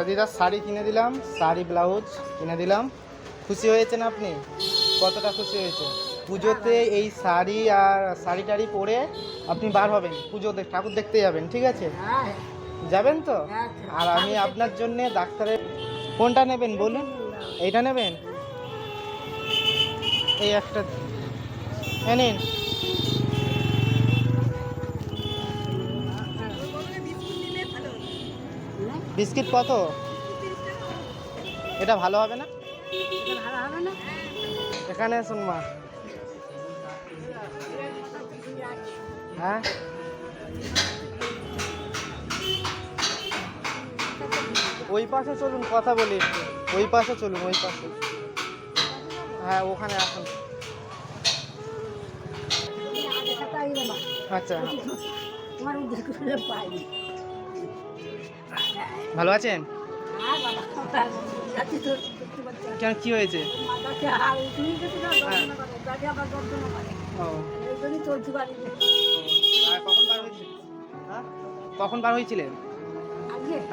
দিদার শাড়ি কিনে দিলাম, শাড়ি ব্লাউজ কিনে দিলাম। খুশি হয়েছেন আপনি? কতটা খুশি হয়েছে? পুজোতে এই শাড়ি আর শাড়ি টাড়ি পরে আপনি বার হবেন, ঠাকুর দেখতে যাবেন, ঠিক আছে? যাবেন তো? আর আমি আপনার জন্যে ডাক্তারের কোনটা নেবেন বলুন? এইটা নেবেন? এই একটা নিন। বিস্কিট কত? এটা ভালো হবে না? এখানে শুন মা। হ্যাঁ, ওই পাশে চলুন, কথা বলি একটু। ওই পাশে চলুন, ওই পাশে। হ্যাঁ, ওখানে আসুন। আচ্ছা, ভালো আছেন? কেন, কি হয়েছে? ও, আর কখন বার হয়েছিল? হ্যাঁ, কখন বার হয়েছিলেন?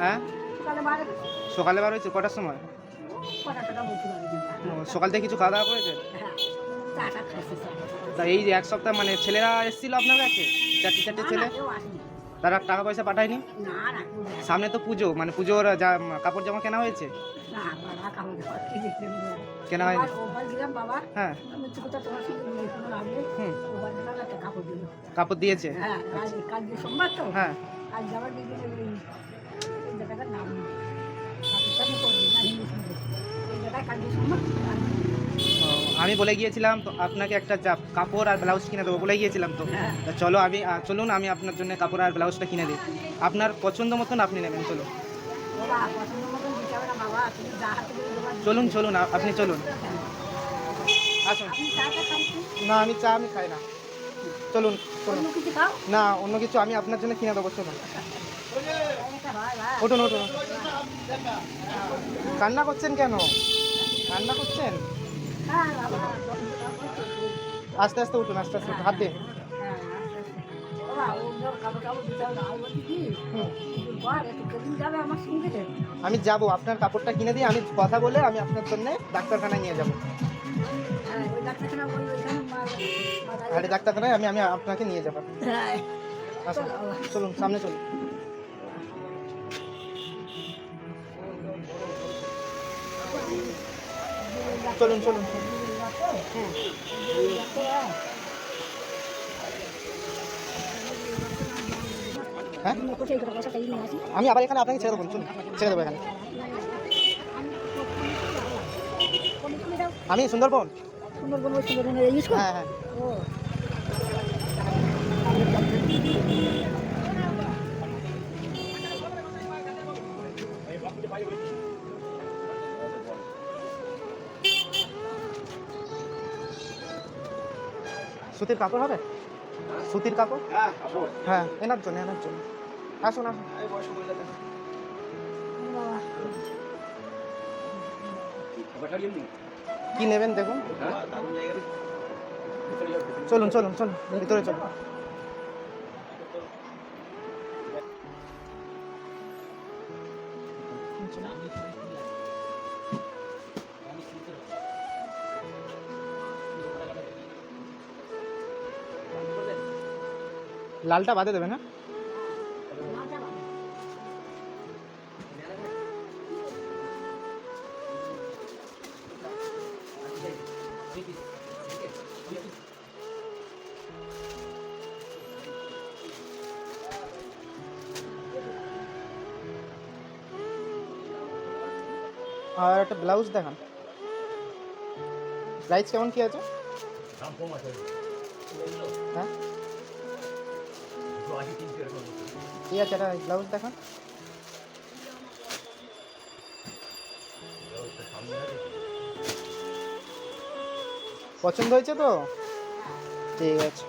হ্যাঁ, সকালে বার হয়েছে। কটার সময়? ও, সকাল থেকে কিছু খাওয়া দাওয়া করেছেন? তা এই যে এক সপ্তাহ মানে ছেলেরা এসেছিল আপনার কাছে, চারটে চারটে ছেলে, তারা টাকা পয়সা পাঠায়নি? সামনে তো পুজো, মানে পুজোর যা কাপড় জামা কেনা হয়েছে? কেনা হয়নি? হ্যাঁ, হুম, কাপড় দিয়েছে? হ্যাঁ, ও, আমি বলে গিয়েছিলাম তো আপনাকে একটা কাপড় আর ব্লাউজ কিনে দেবো, বলে গিয়েছিলাম তো। তা চলো, চলুন আমি আপনার জন্য কাপড় আর ব্লাউজটা কিনে দিই। আপনার পছন্দ মতন আপনি নেবেন, চলুন। চলুন চলুন, আপনি চলুন, আসুন। না, আমি খাই না। চলুন চলুন। না, অন্য কিছু আমি আপনার জন্য কিনে দেবো, চলুন। উঠুন উঠুন। কান্না করছেন কেন? কান্না করছেন? আস্তে আস্তে উঠুন, আস্তে আস্তে হাত দিন। আমি যাব, আপনার কাপড়টা কিনে দিয়ে আমি কথা বলে আমি আপনার জন্য ডাক্তারখানায় নিয়ে যাব। আরে ডাক্তারখানায় আমি আমি আপনাকে নিয়ে যাবো। আসুন, চলুন সামনে চলুন। চলুন চলুন। হ্যাঁ, আমি আবার এখানে আপনাকে ছেড়ে দেবো, চলুন ছেড়ে দেবো এখানে। আমি সুন্দরবন। হ্যাঁ হ্যাঁ। সুতির কাপড় হবে? সুতির কাপড়? হ্যাঁ, এনার জন্য এনার জন্য। আসুন আসুন। কি নেবেন দেখুন। চলুন চলুন চলুন, ভিতরে চলুন। লালটা বাদে দেবে না? আর একটা ব্লাউজ দেখান। প্রাইস কেমন কি আছে? হ্যাঁ, ঠিক আছে, একটা ব্লাউজ দেখান। পছন্দ হয়েছে তো? ঠিক আছে।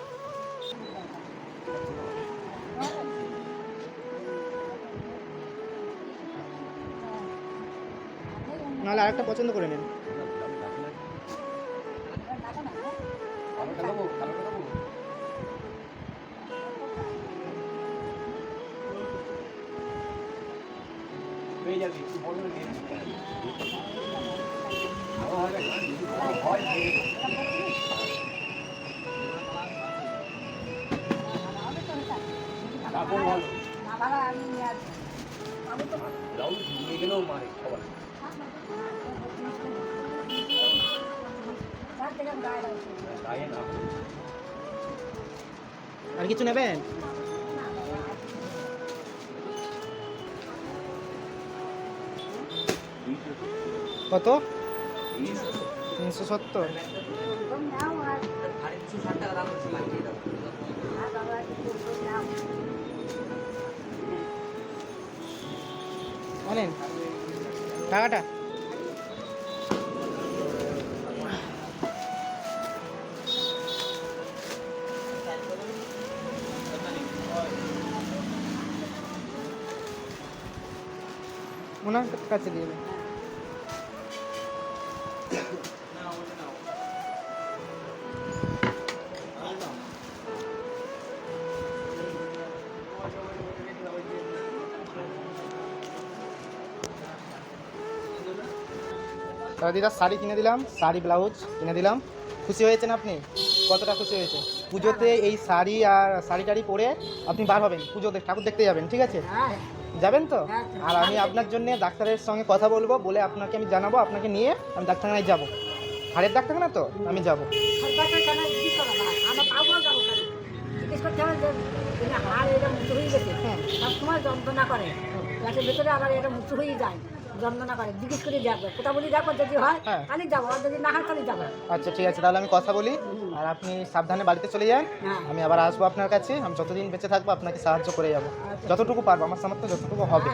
নাহলে আরেকটা পছন্দ করে নিন। আর কিছু নেবেন? কত? 370। আনেন টাকাটা। ওনার কাছে দিয়ে দেবেন। দিদা শাড়ি কিনে দিলাম, শাড়ি ব্লাউজ কিনে দিলাম। খুশি হয়েছেন আপনি? কতটা খুশি হয়েছে? পুজোতে এই শাড়ি আর শাড়ি টাড়ি পরে আপনি বার হবেন, পুজোতে ঠাকুর দেখতে যাবেন, ঠিক আছে? যাবেন তো? আর আমি আপনার জন্য ডাক্তারের সঙ্গে কথা বলবো, বলে আপনাকে আমি জানাবো, আপনাকে নিয়ে আমি ডাক্তারখানায় যাবো। হাড়ের ডাক্তারখানা তো আমি যাবো। সবসময় যন্ত্রণা করে, গাছের ভেতরে আবার এটা মুক্ত হয়ে যায়, যন্ত্রণা করে। জিজ্ঞেস করে দেখবো, কোথা বলি দেখবো, যদি হয় তাহলে যাবো, আর যদি না হয় তাহলে যাবো। আচ্ছা ঠিক আছে, তাহলে আমি কথা বলি। আর আপনি সাবধানে বাড়িতে চলে যান। আমি আবার আসবো আপনার কাছে। আমি যতদিন বেঁচে থাকবো আপনাকে সাহায্য করে যাবো, যতটুকু পারবো, আমার সামর্থ্য যতটুকু হবে।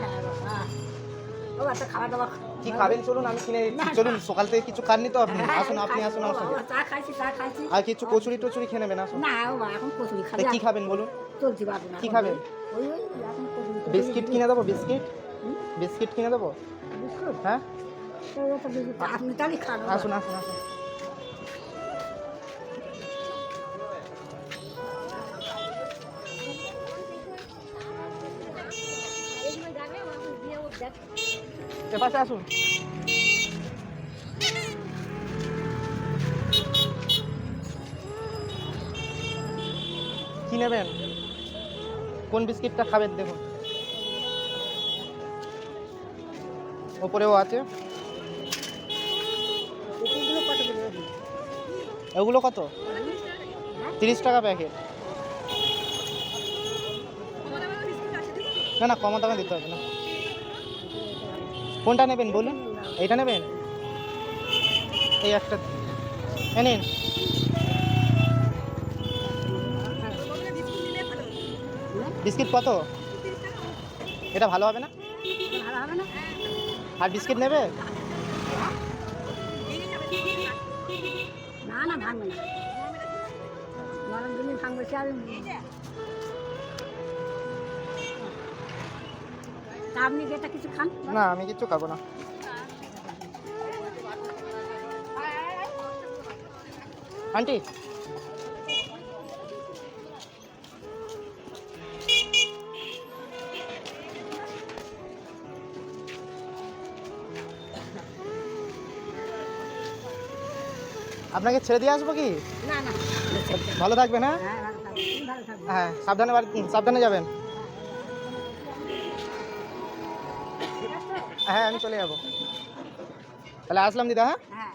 ও আচ্ছা, খাওয়া দাওয়া কি খাবেন চলুন, আমি কিনে দিচ্ছি। চলুন, সকাল থেকে কিছু খাননি তো আপনি? আসুন, আপনি আসুন আসুন। চা খাইছি, চা খাইছি। আর কিছু কচুরি টচুরি খেয়ে নেবেন, আসুন। না ও এখন কচুরি খাবে। কি খাবেন বলুন? চলছি পারবো না। কি খাবেন? ওই ওই এখন কচুরি। বিস্কিট কিনে দেবো? বিস্কিট বিস্কিট কিনে দেবো? বিস্কুট? হ্যাঁ আপনি তাহলে খান। আসুন আসুন আসুন। এপাশে আসুন। কি নেবেন? কোন বিস্কিটটা খাবেন দেখুন, ওপরেও আছে। এগুলো কত? 30 টাকা প্যাকেট। না না, কম টাকা দিতে হবে না। কোনটা নেবেন বলুন? এইটা নেবেন? এই একটা নিন। বিস্কিট কত? এটা ভালো হবে না? আর বিস্কিট নেবে? না না, ভাঙবে না। নরম জিনিস ভাঙবে সে আমি। আপনি যেটা কিছু খান? না, আমি কিছু খাবো না। আন্টি আপনাকে ছেড়ে দিয়ে আসবো কি? না না, ভালো থাকবেন। হ্যাঁ হ্যাঁ ভালো থাকবে, ভালো থাকবে। হ্যাঁ, সাবধানে সাবধানে যাবেন। হ্যাঁ, আমি চলে যাবো। তাহলে আসলাম দিদা। হ্যাঁ।